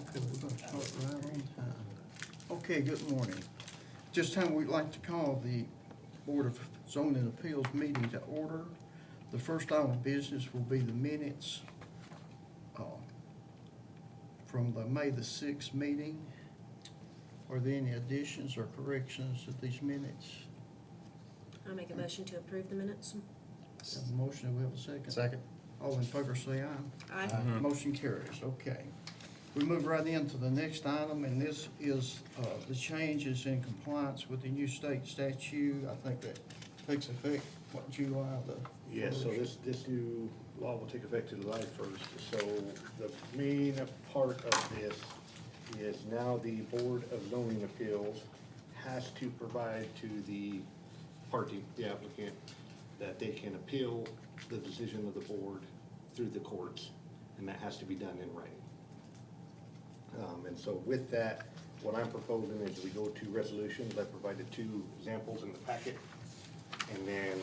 Okay, we're gonna start right on time. Okay, good morning. This time we'd like to call the Board of Zoning Appeals meeting to order. The first item of business will be the minutes from the May the 6th meeting. Are there any additions or corrections to these minutes? I'll make a motion to approve the minutes. Have a motion, do we have a second? Second. All in favor say aye. Aye. Motion carries, okay. We move right into the next item, and this is the changes in compliance with the new state statute. I think that takes effect, what, July the? Yes, so this new law will take effect July 1st. So the main part of this is now the Board of Zoning Appeals has to provide to the party, the applicant, that they can appeal the decision of the board through the courts, and that has to be done in writing. And so with that, what I'm proposing is we go to resolutions. I provided 2 examples in the packet. And then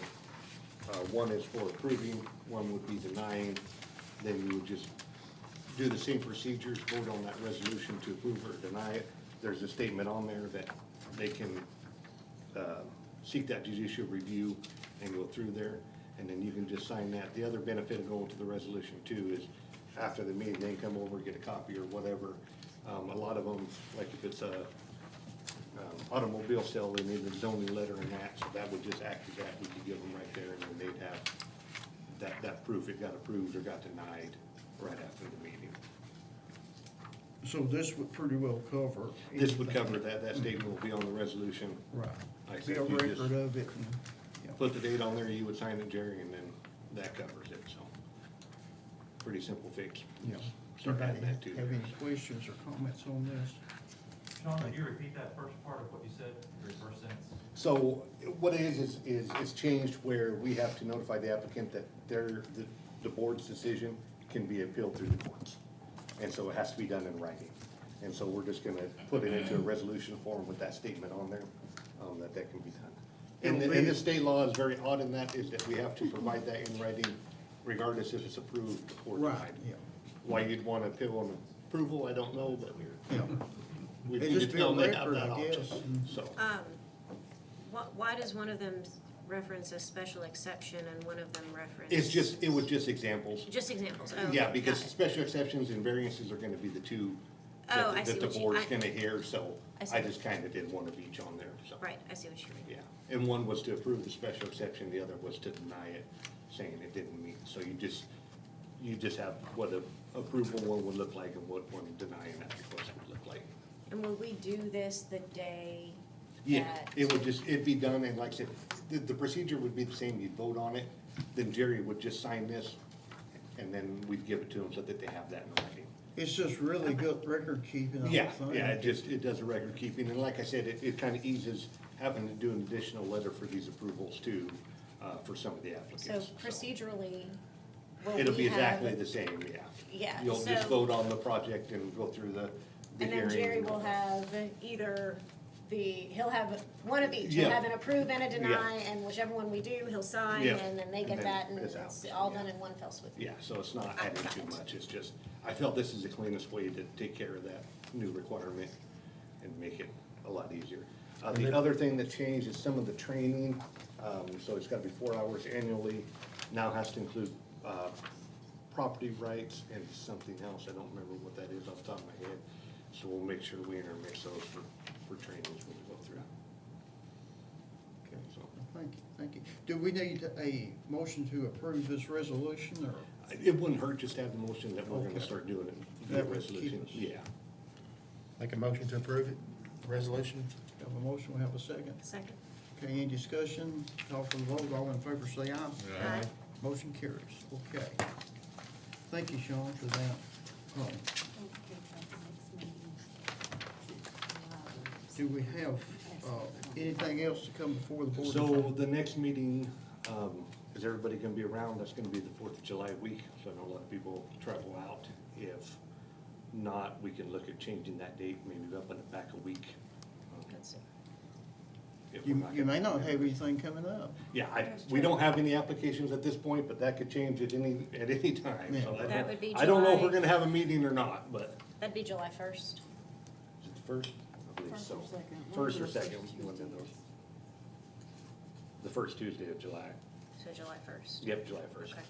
one is for approving, one would be denying. Then you would just do the same procedures, vote on that resolution to approve or deny it. There's a statement on there that they can seek that judicial review and go through there, and then you can just sign that. The other benefit of going to the resolution too is after the meeting, they come over, get a copy or whatever. A lot of them, like if it's a automobile sale, they need the zoning letter and that, so that would just act as that. We could give them right there, and then they'd have that proof it got approved or got denied right after the meeting. So this would pretty well cover. This would anything. cover that. That statement will be on the resolution. Right. Like I Be said, a you record just of it and, yeah. put the date on there, you would sign it, Jerry, and then that covers it, so. Pretty simple fix. Yeah. Start adding Anybody that to have there. any questions or comments on this? Sean, could you repeat that first part of what you said, your first sentence? So what it is it's changed where we have to notify the applicant that the board's decision can be appealed through the courts. And so it has to be done in writing. And so we're just gonna put it into a resolution form with that statement on there, that can be done. And It'll and be- the state law is very odd in that, is that we have to provide that in writing regardless if it's approved or denied. Right, yeah. Why you'd want to appeal on approval, I don't know, but Yeah. we It need to just be a tell them they have record, that I guess. option, so. Why does one of them reference a special exception and one of them reference? It was just examples. Just examples, oh. Yeah, because got it. special exceptions and variances are gonna be the two Oh, I that see the what you- board's I- gonna hear, so I see. I just kinda did one of each on there, so. Right, I see what you mean. Yeah, and one was to approve the special exception, the other was to deny it, saying it didn't meet. So you just have what a approval one would look like and what one denying that request would look like. And will we do this the day Yeah, that? it'd be done, and like I said, the procedure would be the same. You'd vote on it, then Jerry would just sign this, and then we'd give it to them so that they have that in writing. It's just really good record keeping. I Yeah, think. yeah, it does a record keeping, and like I said, it kind of eases having to do an additional letter for these approvals too, for some of the So applicants. procedurally, will It'll be we have? exactly the same, yeah. Yeah, You'll just so- vote on the project and go through the And hearing. then Jerry will have either he'll have one of each. He'll Yeah. have an approve and a deny, Yeah. and whichever one we do, he'll sign, Yeah. and then they And get then that, and it's it's out. all Yeah. done in one fell swoop. Yeah, so it's not I adding got too it. much, it's just, I felt this is the cleanest way to take care of that new requirement and make it a lot easier. The other thing that changed is some of the training, so it's gotta be 4 hours annually, now has to include, property rights and something else, I don't remember what that is off the top of my head. So we'll make sure we intermix those for trainings when we go through. Okay, So, thank you. Do we need a motion to approve this resolution, or? it wouldn't hurt just to have the motion that we're Okay. gonna start doing it, That the would keep resolution, us- yeah. Make a motion to approve it, resolution? Have a motion, we have a second. Second. Okay, any discussion? Call for the vote, all in favor say aye. Aye. Motion carries, okay. Thank you, Sean, for that. Do we have, anything else to come before the board? So the next meeting, is everybody gonna be around? That's gonna be the 4th of July week, so I know a lot of people travel out. If not, we can look at changing that date, maybe up and back a week. Let's see. if we're not. You may not have anything coming up. Yeah, we don't have any applications at this point, but that could change at any time, so Yeah. I That don't, would be I don't know if July. we're gonna have a meeting or not, but. That'd be July 1st. Is it the first? I believe so. First or second, one of those. The first Tuesday of July. So July 1st. Yep, July first. Okay.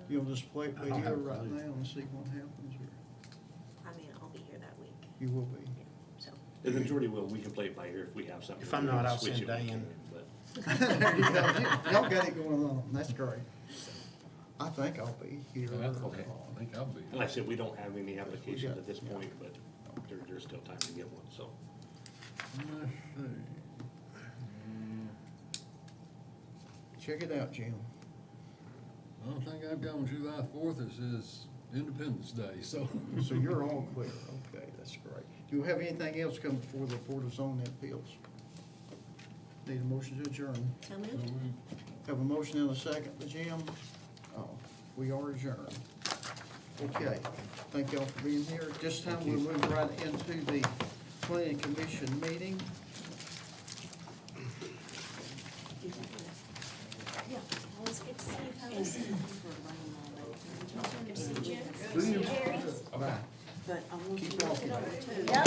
You'll just play it by I don't ear have a right clue. now and see what happens, or I mean, I'll be here that week, you will be. so. The majority will, we can play it by ear if we have something. If I'm not, I'll Switch send it, we Dan. can, but- There you go. Y'all got it going on, that's great. I think I'll be here. Okay, I think I'll be. And like I said, we don't have any applications at this point, but there's still time to get one, so. Let's see. Check it out, Jim. I don't think I've got on July 4th, it says Independence Day, so. So you're all clear, okay, that's great. Do you have anything else come before the Board of Zoning Appeals? Need a motion to adjourn. So moved. Have a motion and a second by Jim. Oh, we are adjourned. Okay, thank y'all for being here. At this time, we'll move right into the planning commission meeting. Yeah, well, it's good to see you, fellas. Good to see Jim. Good to see Jerry. Right. But I want you Keep to look walking. it over too. Yep.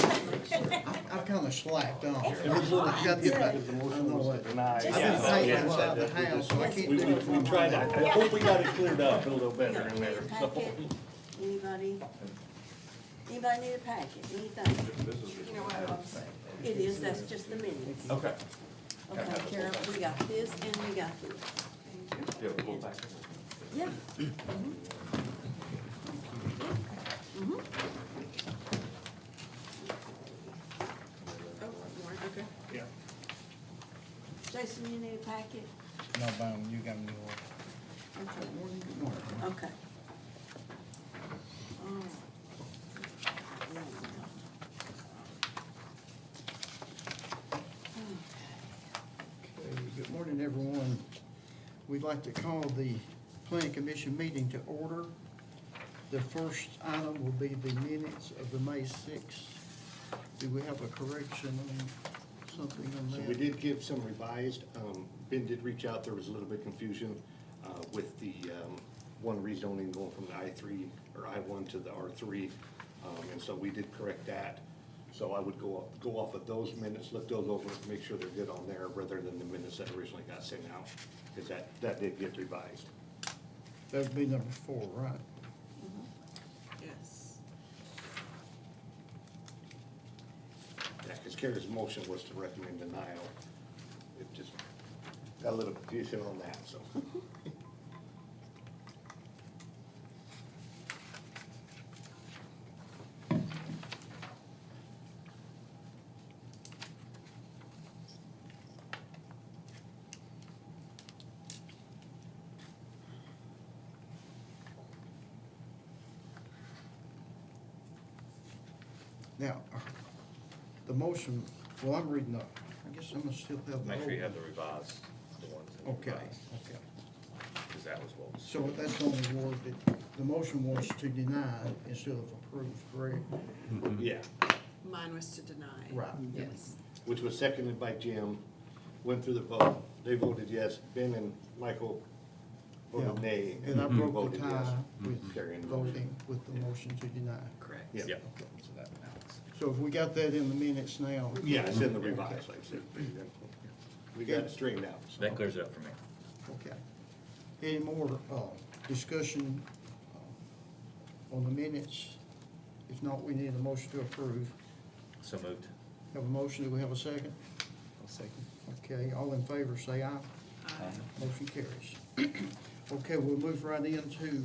I've kinda slacked off. It was a little I gotta get back. confusing, 'cause the I motion know was it. to deny. I've been Yeah. painting Yeah. inside the house, so I can't We, do we, it. we tried, I hope we got it cleared up a little We better got in there, a so. packet. Anybody need a packet, anything? You know what I'm saying? It is, that's just the minutes. Okay. Okay, Carol, we got this and we got this. You have a full packet? Yeah. Mhm. Oh, okay. Yeah. Jason, you need a packet? No, boom, you got me one. Okay. Good morning. Okay. All right. Okay, good morning, everyone. We'd like to call the planning commission meeting to order. The first item will be the minutes of the May 6th. Do we have a correction on something on So that? we did give some revised, Ben did reach out, there was a little bit of confusion, with the, one rezoning going from the I-3 or I-1 to the R3. And so we did correct that. So I would go off of those minutes, look those over, make sure they're good on there, rather than the minutes that originally got sent out, because that did get revised. That would be number 4, right? Yes. Yeah, because Carrie's motion was to recommend denial. It just got a little confusion on that, so. Now, the motion, well, I'm reading up. I guess I'm gonna still have the Make sure you old have the revised, the ones that one. you Okay, revised, okay. because that was what was. So that's only worded, the motion was to deny instead of approve, correct? Yeah, Mine was to deny. Right. Yes. which was seconded by Jim, went through the vote. They voted yes. Ben and Michael voted Yeah. nay. And I You broke the voted yes. tie with Carrie and voted. voting with the motion to deny. Correct. Yeah. Yep. So that balance. So if we got that in the minutes now. Yeah, it's in the revised, like I said. We got it straightened out. so. That clears it up for me. Okay. Any more, discussion, on the minutes? If not, we need a motion to approve. So moved. Have a motion, do we have a second? Second. Okay, all in favor, say aye. Motion carries. Okay, we'll move right into,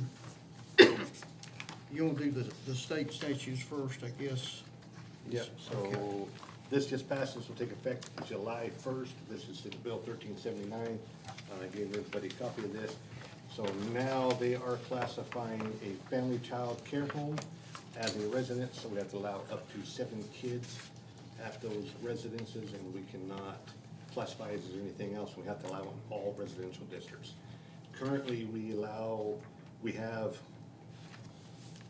you wanna do the state statutes first, I guess? Yep, Okay. so this just passed, this will take effect July 1st. This is in Bill 1379. I gave everybody a copy of this. So now they are classifying a family child care home as a residence, so we have to allow up to 7 kids at those residences, and we cannot classify it as anything else. We have to allow it in all residential districts. Currently, we have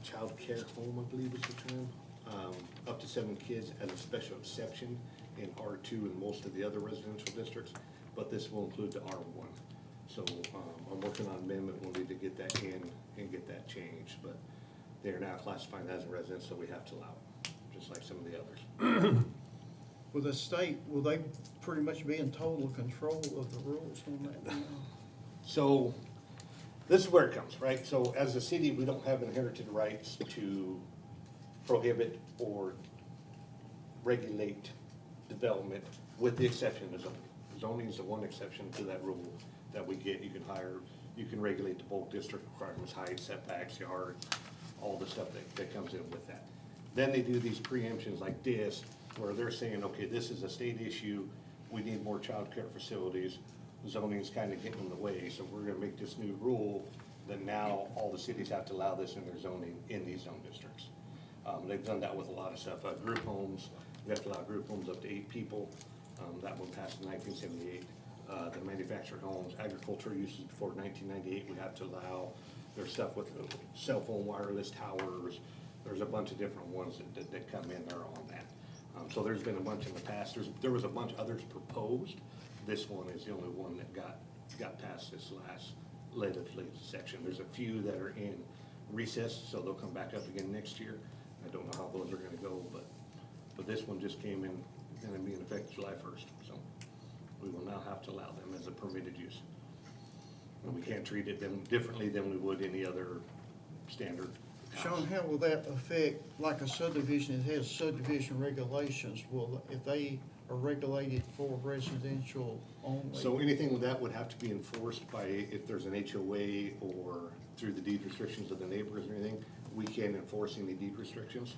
child care home, I believe is the term. up to 7 kids as a special exception in R2 and most of the other residential districts, but this will include the R1. So, I'm working on amendment, we'll need to get that in and get that changed, but they are now classified as a residence, so we have to allow it, just like some of the others. Will the state, will they pretty much be in total control of the rules on that now? So, this is where it comes, right? So as a city, we don't have inherited rights to prohibit or regulate development, with the exception of zoning. Zoning is the one exception to that rule that we get. You can hire, you can regulate the bulk district requirements, height, setbacks, yard, all the stuff that comes in with that. Then they do these preemptions like this, where they're saying, okay, this is a state issue, we need more childcare facilities. Zoning's kind of getting in the way, so we're gonna make this new rule that now all the cities have to allow this in their zoning in these zone districts. They've done that with a lot of stuff, group homes, we have to allow group homes up to 8 people, that one passed in 1978. The manufactured homes, agricultural uses before 1998, we have to allow. There's stuff with cell phone wireless towers, there's a bunch of different ones that come in there on that. So there's been a bunch in the past, there was a bunch others proposed. This one is the only one that got past this last legislative section. There's a few that are in recess, so they'll come back up again next year. I don't know how those are gonna go, but this one just came in, gonna be in effect July 1st, so we will now have to allow them as a permitted use. And we can't treat it them differently than we would any other standard house. Sean, how will that affect, like a subdivision, it has subdivision regulations, will, if they are regulated for residential only? So anything with that would have to be enforced by, if there's an HOA or through the deed restrictions of the neighbors or anything, we can't enforce any deed restrictions,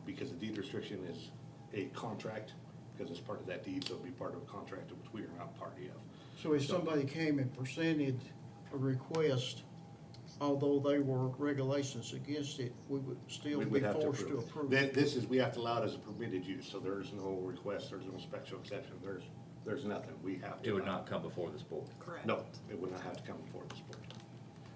because the deed restriction is a contract, because it's part of that deed, so it'll be part of a contract which we are not party of. So if somebody came and presented a request, although they were regulations against it, we would still We be would have to forced to approve Then it? this is, we have to allow it as a permitted use, so there's no request, there's no special exception, there's nothing, we have to. It would allow not come before this board. Correct. No, it would not have to come before this board.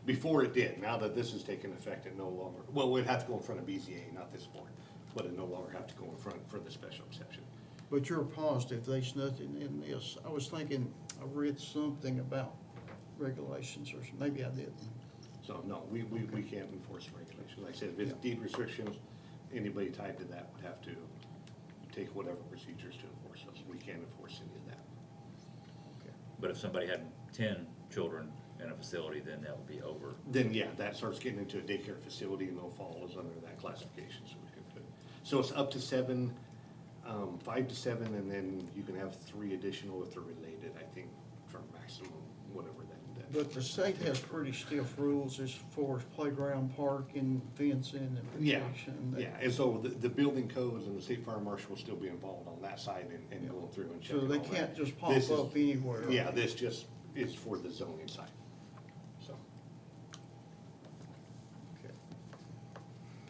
Before it did, now that this has taken effect, it no longer, well, we'd have to go in front of BZA, not this board, but it no longer have to go in front for the special exception. But you're positive there's nothing in this? I was thinking, I read something about regulations, or maybe I didn't. So, no, we can't enforce regulation. Like I said, if it's deed restrictions, anybody tied to that would have to take whatever procedures to enforce those. We can't enforce any of that. But if somebody had 10 children in a facility, then that would be over. Then, yeah, that starts getting into a daycare facility and they'll fall under that classification, so we can put. So it's up to 7, 5 to 7, and then you can have 3 additional if they're related, I think, for maximum, whatever that. But the state has pretty stiff rules as far as playground, parking, fencing, and Yeah, protection. yeah, and so the building codes and the state fire marshal will still be involved on that side and going through and checking So all they that. can't just pop This is- up anywhere. Yeah, this just is for the zoning side, so. Okay.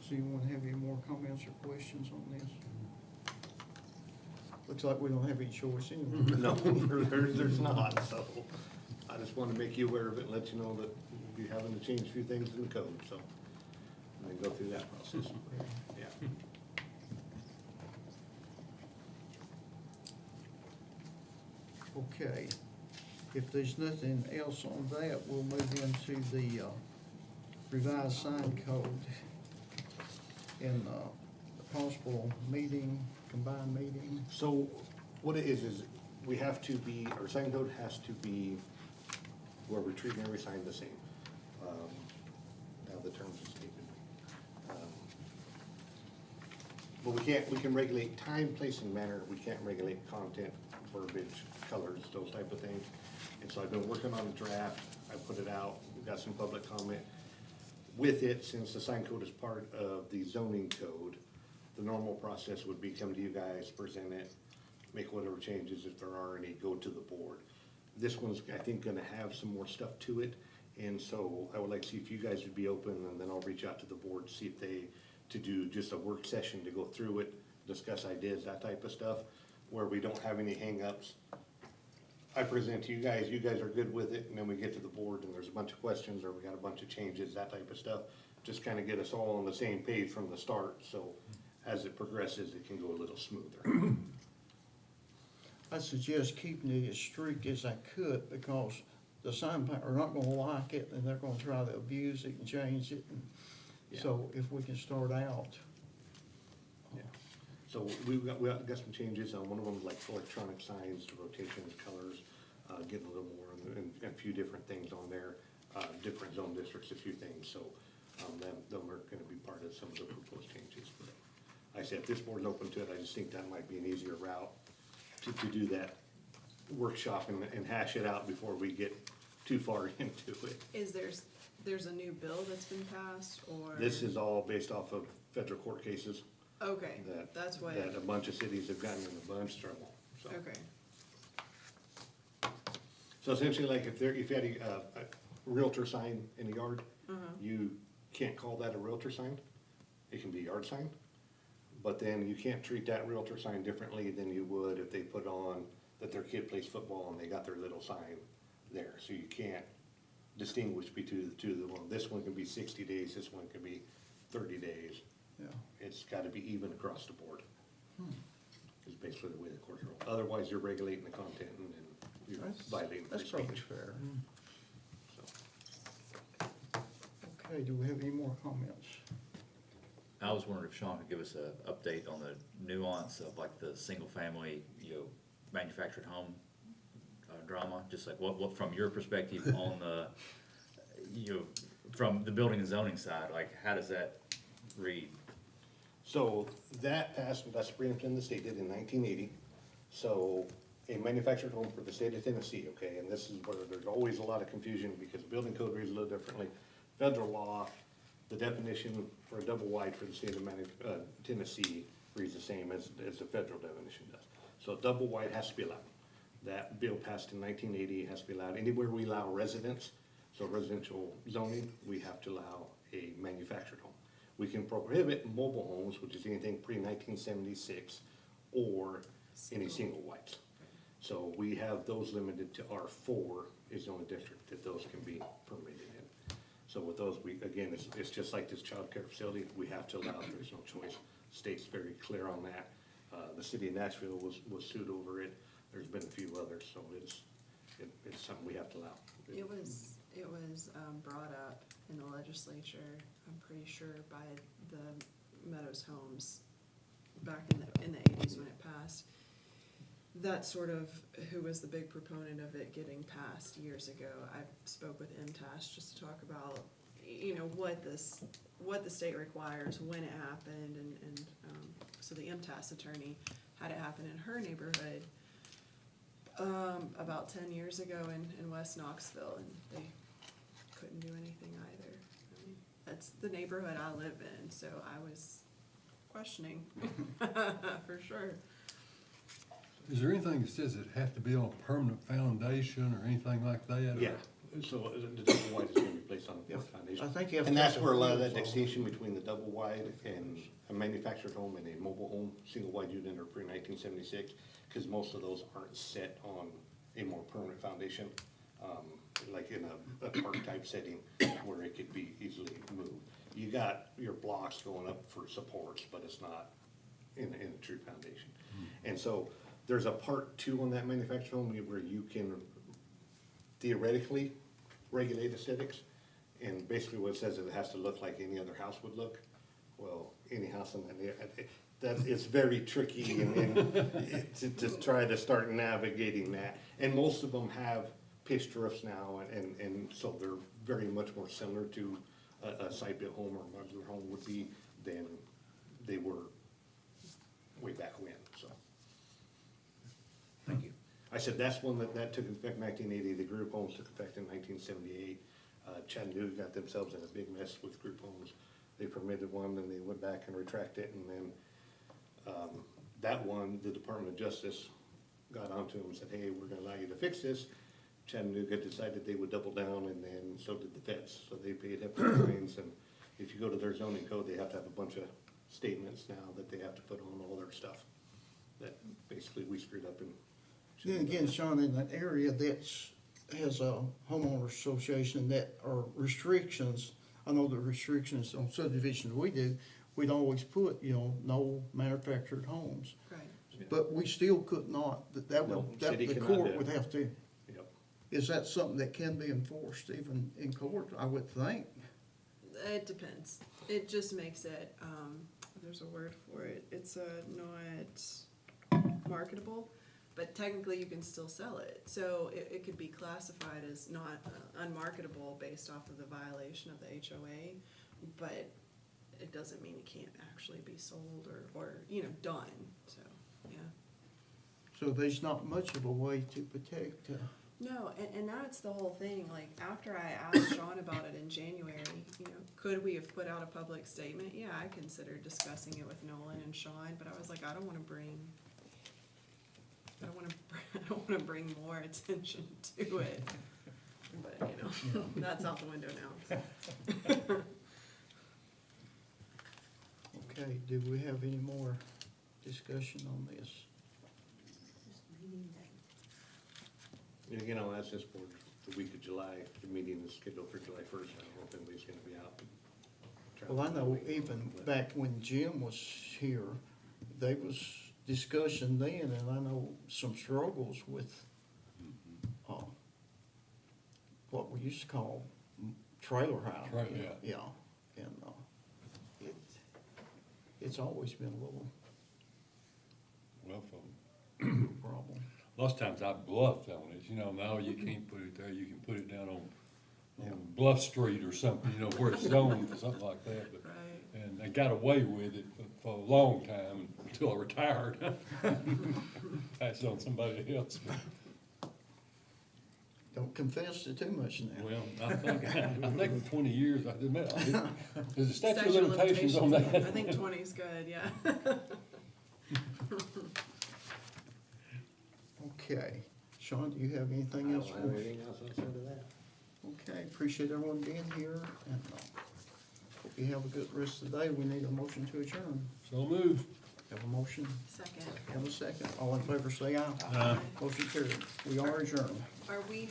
So you want to have any more comments or questions on this? Looks like we don't have any choice anyway. No, there's not, so I just want to make you aware of it and let you know that you're having to change a few things in the code, so I can go through that process, yeah. Okay, if there's nothing else on that, we'll move into the revised sign code and the possible meeting, combined meeting. So what it is we have to be, our sign code has to be, where we're treating every sign the same. Now the terms are stated. But we can regulate time, place, and manner. We can't regulate content, verbiage, colors, those type of things. And so I've been working on a draft. I put it out. We've got some public comment. With it, since the sign code is part of the zoning code, the normal process would be come to you guys, present it, make whatever changes if there are any, go to the board. This one's, I think, gonna have some more stuff to it, and so I would like to see if you guys would be open, and then I'll reach out to the board to see if they, to do just a work session to go through it, discuss ideas, that type of stuff, where we don't have any hangups. I present to you guys are good with it, and then we get to the board and there's a bunch of questions, or we got a bunch of changes, that type of stuff. Just kinda get us all on the same page from the start, so as it progresses, it can go a little smoother. I suggest keeping it as strict as I could, because the sign painter are not gonna like it, and they're gonna try to abuse it and change it. And so if we can start out. Yeah. So we got some changes, one of them is like electronic signs, the rotation of colors, getting a little more, and a few different things on there, different zone districts, a few things, so, them are gonna be part of some of the proposed changes. But like I said, if this board's open to it, I just think that might be an easier route to do that workshop and hash it out before we get too far into it. There's a new bill that's been passed, or? This is all based off of federal court cases Okay, that, that's why, that a bunch of cities have gotten in a bunch of trouble, so. okay, So essentially, like if you had a realtor sign in the yard, you can't call that a realtor sign. It can be a yard sign. But then you can't treat that realtor sign differently than you would if they put on that their kid plays football and they got their little sign there. So you can't distinguish between the two. This one can be 60 days, this one can be 30 days. Yeah. It's gotta be even across the board. Is basically the way the courts roll. Otherwise, you're regulating the content and you're violating free That's probably speech. fair. So, Okay, do we have any more comments? I was wondering if Sean could give us an update on the nuance of like the single-family, manufactured home drama, just like what from your perspective on the, from the building and zoning side, like how does that read? So that passed, that's preempted in the state did in 1980. So a manufactured home for the state of Tennessee, okay, and this is where there's always a lot of confusion because building code reads a little differently. Federal law, the definition for a double wide for the state of Tennessee reads the same as the federal definition does. So double wide has to be allowed. That bill passed in 1980, it has to be allowed. Anywhere we allow residence, so residential zoning, we have to allow a manufactured home. We can prohibit mobile homes, which is anything pre-1976, or any single wides. So we have those limited to R4 is the only district that those can be permitted in. So with those, again, it's just like this child care facility, we have to allow it, there's no choice. State's very clear on that. The city of Nashville was sued over it. There's been a few others, so it's something we have to allow. it was brought up in the legislature, I'm pretty sure, by the Meadows Homes back in the 80s when it passed. That's sort of who was the big proponent of it getting passed years ago. I spoke with MTAS just to talk about, what the state requires, when it happened, and so the MTAS attorney had it happen in her neighborhood about 10 years ago in West Knoxville, and they couldn't do anything either. I mean, that's the neighborhood I live in, so I was questioning, for sure. Is there anything that says it have to be on a permanent foundation or anything like that? or- Yeah, so the double wide is gonna be placed on a Yeah, foundation. I think you have And to that's have where a lot of rules that on- distinction between the double wide and a manufactured home and a mobile home, single wide unit or pre-1976, because most of those aren't set on a more permanent foundation, like in a park type setting where it could be easily moved. You got your blocks going up for supports, but it's not in a true foundation. And so there's a part 2 on that manufactured home where you can theoretically regulate aesthetics. And basically what it says is it has to look like any other house would look. Well, any house in that it's very tricky and to try to start navigating that. And most of them have pitched roofs now, and so they're very much more similar to a site-built home or a modular home would be than they were way back when, so. Thank you. I said that's one that took effect in 1980, the group homes took effect in 1978. Chattanooga got themselves in a big mess with group homes. They permitted one, then they went back and retracted it, and then that one, the Department of Justice got onto them and said, hey, we're gonna allow you to fix this. Chattanooga decided they would double down, and then so did the feds, so they paid hefty fines, and if you go to their zoning code, they have to have a bunch of statements now that they have to put on all their stuff, that basically we screwed up and. Then again, Sean, in that area has a homeowner association that are restrictions. I know the restrictions on subdivisions we do, we'd always put, no manufactured homes. Right. But we still could not, that No, would, city the cannot court do it. would have to. Yep. Is that something that can be enforced even in court? I would think. It depends. It just makes it, there's a word for it. It's not marketable, but technically you can still sell it. So it could be classified as not unmarketable based off of the violation of the HOA, but it doesn't mean it can't actually be sold or done, so, yeah. So there's not much of a way to protect, No, and that's the whole thing, like, after I asked Sean about it in January, could we have put out a public statement? Yeah, I considered discussing it with Nolan and Sean, but I was like, I don't wanna bring more attention to it. But, that's out the window now, so. Okay, do we have any more discussion on this? And again, I'll ask this board, the week of July, the meeting is scheduled for July 1st. I don't know if anybody's gonna be out. Well, I know even back when Jim was here, there was discussion then, and I know some struggles with, what we used to call trailer house. Right, yeah. Yeah, and, it's always been a little Well, problem. lots of times I bluffed on it, now you can't put it there, you can put it down on Bluff Street or something, where it's zoned for something like that, but. Right. And I got away with it for a long time until I retired. Passed it on somebody else. Don't confess to too much now. Well, I think for 20 years I did that. There's a statute of limitations on that. I think 20's good, yeah. Okay, Sean, do you have anything I else don't for have us? anything else outside of that. Okay, appreciate everyone being here, and hope you have a good rest of the day. We need a motion to adjourn. So move. Have a motion, Second. have a second. All in favor, say aye. Motion carried. We are adjourned. Are we,